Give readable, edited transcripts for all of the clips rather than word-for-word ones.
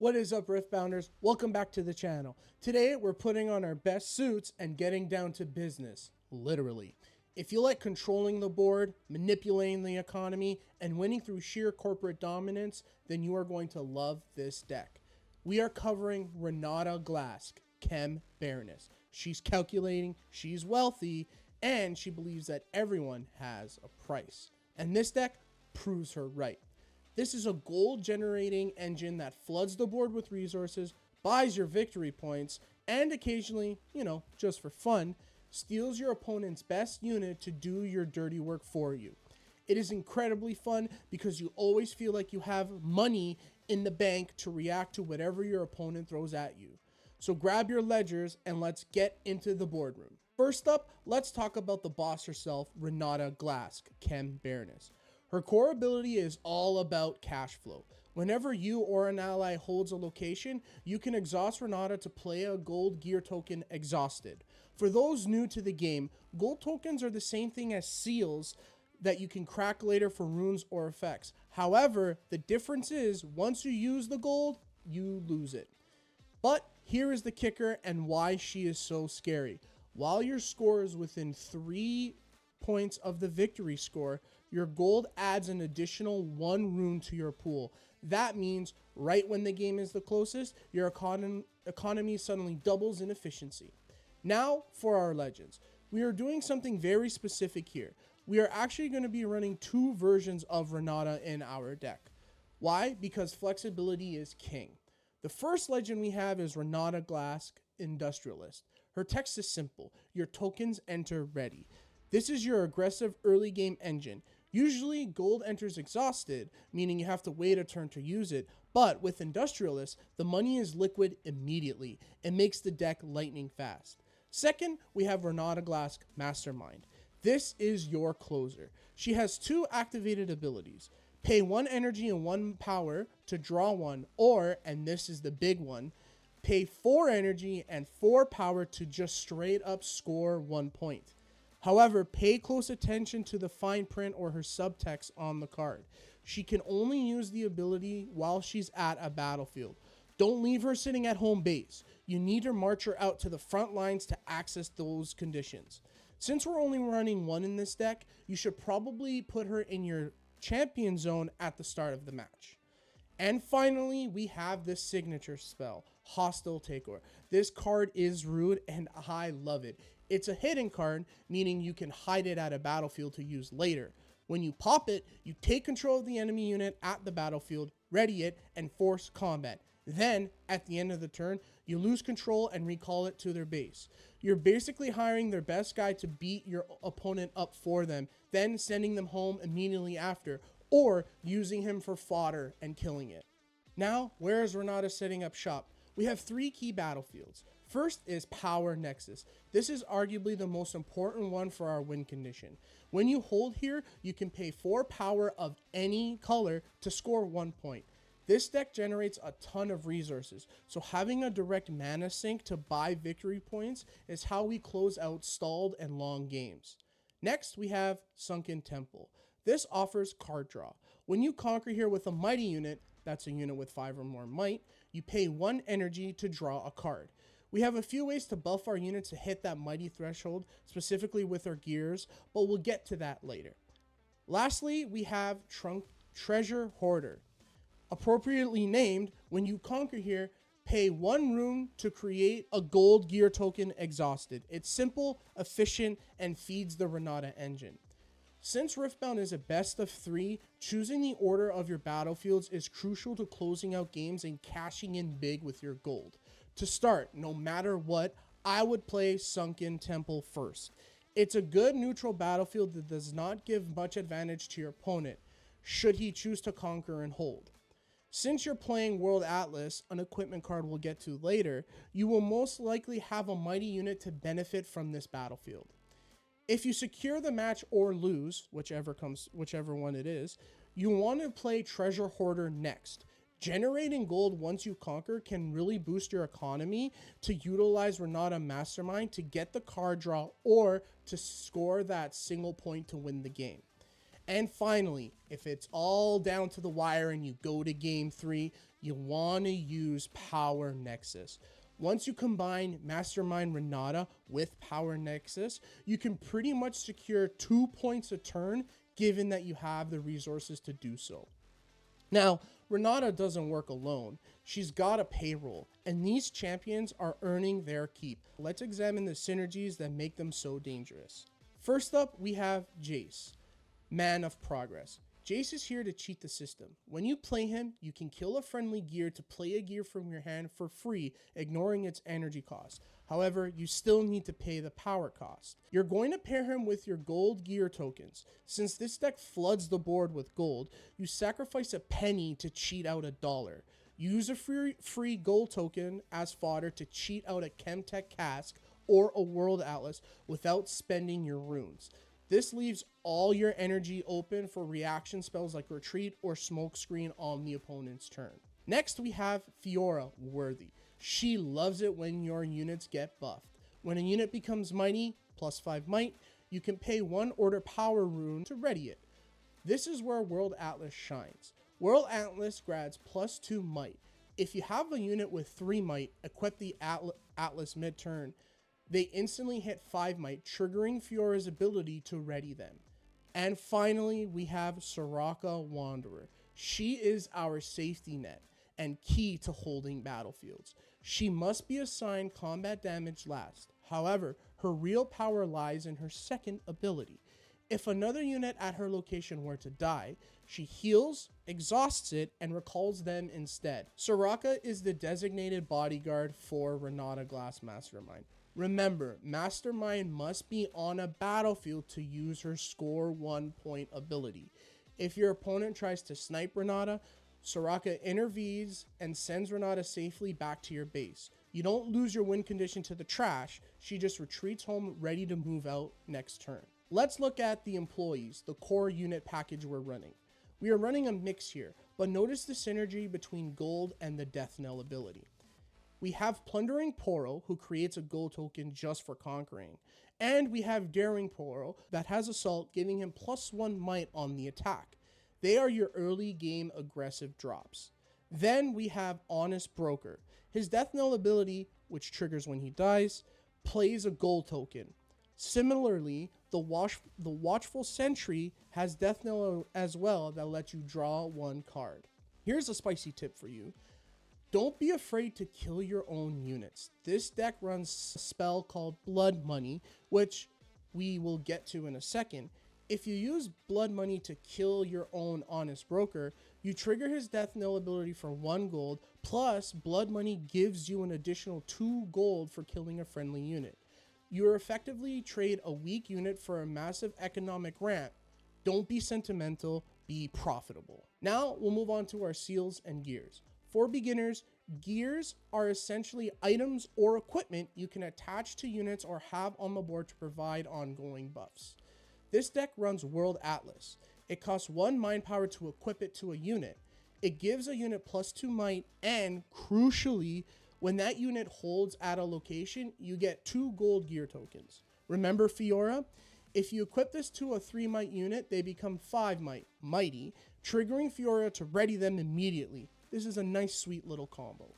What is up, Riftbounders? Welcome back to the channel. Today, we're putting on our best suits and getting down to business, literally. If you like controlling the board, manipulating the economy, and winning through sheer corporate dominance, then you are going to love this deck. We are covering Renata Glasc, Chem-Baroness. She's calculating, she's wealthy, and she believes that everyone has a price. And this deck proves her right. This is a gold generating engine that floods the board with resources, buys your victory points, and occasionally, just for fun, steals your opponent's best unit to do your dirty work for you. It is incredibly fun because you always feel like you have money in the bank to react to whatever your opponent throws at you. So grab your ledgers and let's get into the boardroom. First up, let's talk about the boss herself, Renata Glasc, Chem-Baroness. Her core ability is all about cash flow. Whenever you or an ally holds a location, you can exhaust Renata to play a gold gear token exhausted. For those new to the game, gold tokens are the same thing as seals that you can crack later for runes or effects. However, the difference is once you use the gold, you lose it. But here is the kicker and why she is so scary. While your score is within 3 points of the victory score, your gold adds an additional 1 rune to your pool. That means right when the game is the closest, your economy suddenly doubles in efficiency. Now for our legends. We are doing something very specific here. We are actually going to be running 2 versions of Renata in our deck. Why? Because flexibility is king. The first legend we have is Renata Glasc, Industrialist. Her text is simple. Your tokens enter ready. This is your aggressive early game engine. Usually, gold enters exhausted, meaning you have to wait a turn to use it, but with Industrialist, the money is liquid immediately. It makes the deck lightning fast. Second, we have Renata Glasc, Mastermind. This is your closer. She has 2 activated abilities. Pay 1 energy and 1 power to draw 1, or, and this is the big one, pay 4 energy and 4 power to just straight up score 1 point. However, pay close attention to the fine print or her subtext on the card. She can only use the ability while she's at a battlefield. Don't leave her sitting at home base. You need to march her out to the front lines to access those conditions. Since we're only running 1 in this deck, you should probably put her in your champion zone at the start of the match. And finally, we have this signature spell, Hostile Takeover. This card is rude and I love it. It's a hidden card, meaning you can hide it at a battlefield to use later. When you pop it, you take control of the enemy unit at the battlefield, ready it, and force combat. Then, at the end of the turn, you lose control and recall it to their base. You're basically hiring their best guy to beat your opponent up for them, then sending them home immediately after, or using him for fodder and killing it. Now, where is Renata setting up shop? We have 3 key battlefields. First is Power Nexus. This is arguably the most important one for our win condition. When you hold here, you can pay 4 power of any color to score 1 point. This deck generates a ton of resources, so having a direct mana sink to buy victory points is how we close out stalled and long games. Next, we have Sunken Temple. This offers card draw. When you conquer here with a mighty unit, that's a unit with 5 or more might, you pay 1 energy to draw a card. We have a few ways to buff our units to hit that mighty threshold, specifically with our gears, but we'll get to that later. Lastly, we have Treasure Hoarder. Appropriately named, when you conquer here, pay 1 rune to create a gold gear token exhausted. It's simple, efficient, and feeds the Renata engine. Since Riftbound is a best of 3, choosing the order of your battlefields is crucial to closing out games and cashing in big with your gold. To start, no matter what, I would play Sunken Temple first. It's a good neutral battlefield that does not give much advantage to your opponent, should he choose to conquer and hold. Since you're playing World Atlas, an equipment card we'll get to later, you will most likely have a mighty unit to benefit from this battlefield. If you secure the match or lose, whichever one it is, you want to play Treasure Hoarder next. Generating gold once you conquer can really boost your economy to utilize Renata Mastermind to get the card draw or to score that single point to win the game. And finally, if it's all down to the wire and you go to game 3, you want to use Power Nexus. Once you combine Mastermind Renata with Power Nexus, you can pretty much secure 2 points a turn, given that you have the resources to do so. Now, Renata doesn't work alone. She's got a payroll, and these champions are earning their keep. Let's examine the synergies that make them so dangerous. First up, we have Jayce, Man of Progress. Jayce is here to cheat the system. When you play him, you can kill a friendly gear to play a gear from your hand for free, ignoring its energy cost. However, you still need to pay the power cost. You're going to pair him with your gold gear tokens. Since this deck floods the board with gold, you sacrifice a penny to cheat out $1. Use a free gold token as fodder to cheat out a Chemtech cask or a World Atlas without spending your runes. This leaves all your energy open for reaction spells like Retreat or Smokescreen on the opponent's turn. Next, we have Fiora Worthy. She loves it when your units get buffed. When a unit becomes mighty, +5 might, you can pay 1 order power rune to ready it. This is where World Atlas shines. World Atlas grabs +2 might. If you have a unit with 3 might, equip the Atlas mid-turn. They instantly hit 5 might, triggering Fiora's ability to ready them. And finally, we have Soraka Wanderer. She is our safety net and key to holding battlefields. She must be assigned combat damage last. However, her real power lies in her second ability. If another unit at her location were to die, she heals, exhausts it, and recalls them instead. Soraka is the designated bodyguard for Renata Glasc Mastermind. Remember, Mastermind must be on a battlefield to use her score 1 point ability. If your opponent tries to snipe Renata, Soraka intervenes and sends Renata safely back to your base. You don't lose your win condition to the trash, she just retreats home ready to move out next turn. Let's look at the employees, the core unit package we're running. We are running a mix here, but notice the synergy between gold and the Death Knell ability. We have Plundering Poro, who creates a gold token just for conquering. And we have Daring Poro, that has Assault, giving him +1 might on the attack. They are your early game aggressive drops. Then we have Honest Broker. His Death Knell ability, which triggers when he dies, plays a gold token. Similarly, the Watchful Sentry has Death Knell as well that lets you draw 1 card. Here's a spicy tip for you. Don't be afraid to kill your own units. This deck runs a spell called Blood Money, which we will get to in a second. If you use Blood Money to kill your own Honest Broker, you trigger his Death Knell ability for 1 gold, plus Blood Money gives you an additional 2 gold for killing a friendly unit. You effectively trade a weak unit for a massive economic ramp. Don't be sentimental, be profitable. Now we'll move on to our seals and gears. For beginners, gears are essentially items or equipment you can attach to units or have on the board to provide ongoing buffs. This deck runs World Atlas. It costs 1 mind power to equip it to a unit. It gives a unit +2 might, and crucially, when that unit holds at a location, you get 2 gold gear tokens. Remember Fiora? If you equip this to a 3 might unit, they become 5 might, mighty, triggering Fiora to ready them immediately. This is a nice sweet little combo.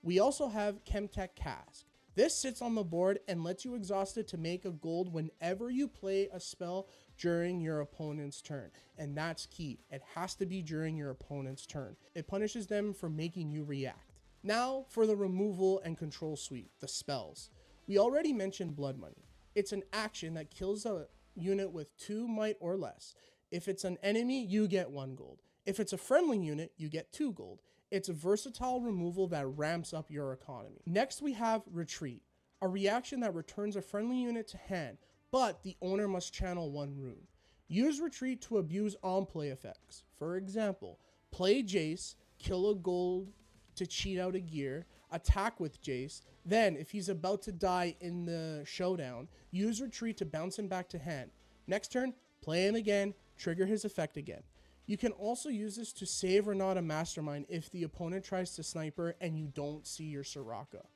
We also have Chemtech cask. This sits on the board and lets you exhaust it to make a gold whenever you play a spell during your opponent's turn. And that's key. It has to be during your opponent's turn. It punishes them for making you react. Now for the removal and control suite, the spells. We already mentioned Blood Money. It's an action that kills a unit with 2 might or less. If it's an enemy, you get 1 gold. If it's a friendly unit, you get 2 gold. It's a versatile removal that ramps up your economy. Next, we have Retreat, a reaction that returns a friendly unit to hand, but the owner must channel 1 rune. Use Retreat to abuse on-play effects. For example, play Jayce, kill a gold to cheat out a gear, attack with Jayce, then if he's about to die in the showdown, use Retreat to bounce him back to hand. Next turn, play him again, trigger his effect again. You can also use this to save Renata Mastermind if the opponent tries to snipe her and you don't see your Soraka.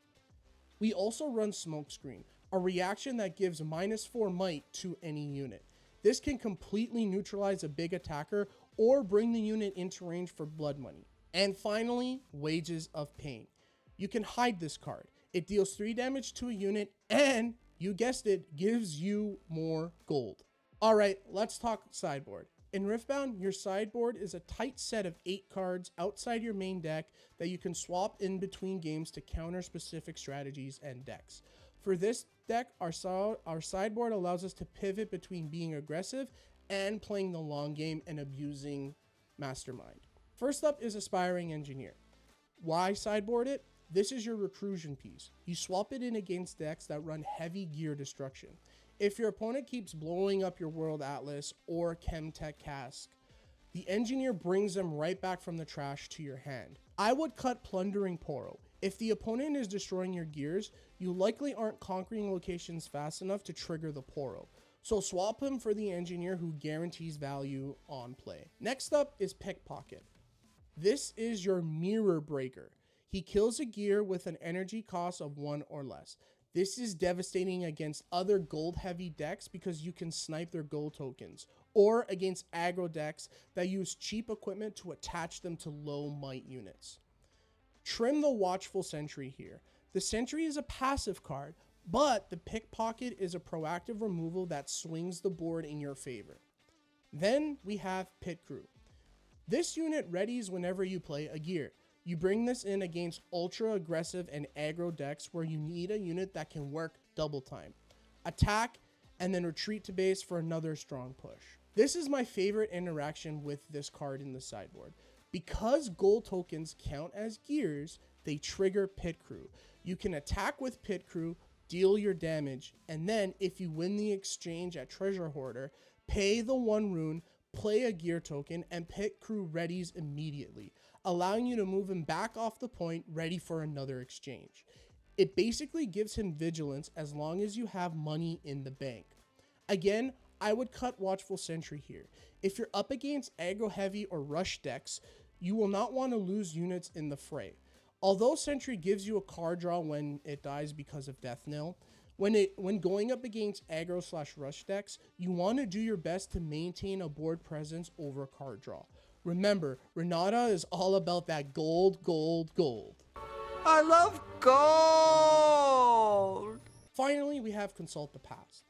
We also run Smokescreen, a reaction that gives -4 might to any unit. This can completely neutralize a big attacker or bring the unit into range for Blood Money. And finally, Wages of Pain. You can hide this card. It deals 3 damage to a unit and, you guessed it, gives you more gold. Alright, let's talk sideboard. In Riftbound, your sideboard is a tight set of 8 cards outside your main deck that you can swap in between games to counter specific strategies and decks. For this deck, our sideboard allows us to pivot between being aggressive and playing the long game and abusing Mastermind. First up is Aspiring Engineer. Why sideboard it? This is your recrusion piece. You swap it in against decks that run heavy gear destruction. If your opponent keeps blowing up your World Atlas or Chem-Tech Cask, the Engineer brings them right back from the trash to your hand. I would cut Plundering Poro. If the opponent is destroying your gears, you likely aren't conquering locations fast enough to trigger the Poro. So swap him for the Engineer who guarantees value on play. Next up is Pickpocket. This is your Mirror Breaker. He kills a gear with an energy cost of 1 or less. This is devastating against other gold-heavy decks because you can snipe their gold tokens, or against aggro decks that use cheap equipment to attach them to low might units. Trim the Watchful Sentry here. The Sentry is a passive card, but the Pickpocket is a proactive removal that swings the board in your favor. Then we have Pit Crew. This unit readies whenever you play a gear. You bring this in against ultra aggressive and aggro decks where you need a unit that can work double time. Attack and then retreat to base for another strong push. This is my favorite interaction with this card in the sideboard. Because gold tokens count as gears, they trigger Pit Crew. You can attack with Pit Crew, deal your damage, and then if you win the exchange at Treasure Hoarder, pay the 1 rune, play a gear token, and Pit Crew readies immediately, allowing you to move him back off the point ready for another exchange. It basically gives him vigilance as long as you have money in the bank. Again, I would cut Watchful Sentry here. If you're up against aggro heavy or rush decks, you will not want to lose units in the fray. Although Sentry gives you a card draw when it dies because of Death Knell, when going up against aggro/rush decks, you want to do your best to maintain a board presence over card draw. Remember, Renata is all about that gold, gold, gold. I love gold! Finally, we have Consult the Past.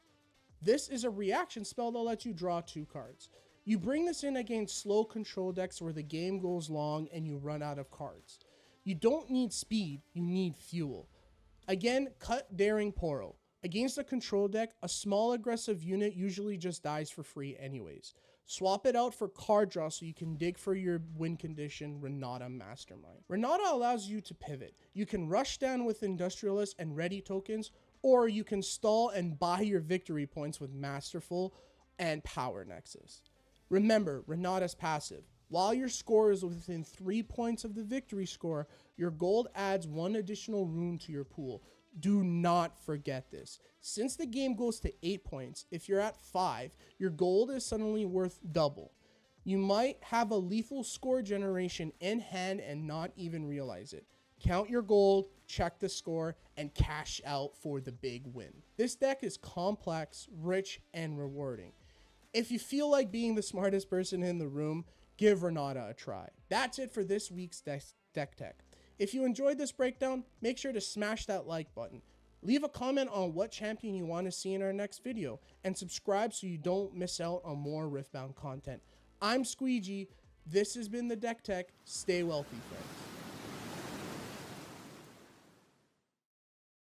This is a reaction spell that lets you draw 2 cards. You bring this in against slow control decks where the game goes long and you run out of cards. You don't need speed, you need fuel. Again, cut Daring Poro. Against a control deck, a small aggressive unit usually just dies for free anyways. Swap it out for card draw so you can dig for your win condition Renata Mastermind. Renata allows you to pivot. You can rush down with Industrialist and ready tokens, or you can stall and buy your victory points with Masterful and Power Nexus. Remember, Renata's passive. While your score is within 3 points of the victory score, your gold adds 1 additional rune to your pool. Do not forget this. Since the game goes to 8 points, if you're at 5, your gold is suddenly worth double. You might have a lethal score generation in hand and not even realize it. Count your gold, check the score, and cash out for the big win. This deck is complex, rich, and rewarding. If you feel like being the smartest person in the room, give Renata a try. That's it for this week's Deck Tech. If you enjoyed this breakdown, make sure to smash that like button. Leave a comment on what champion you want to see in our next video, and subscribe so you don't miss out on more Riftbound content. I'm Squeegee. This has been the Deck Tech. Stay wealthy, friends.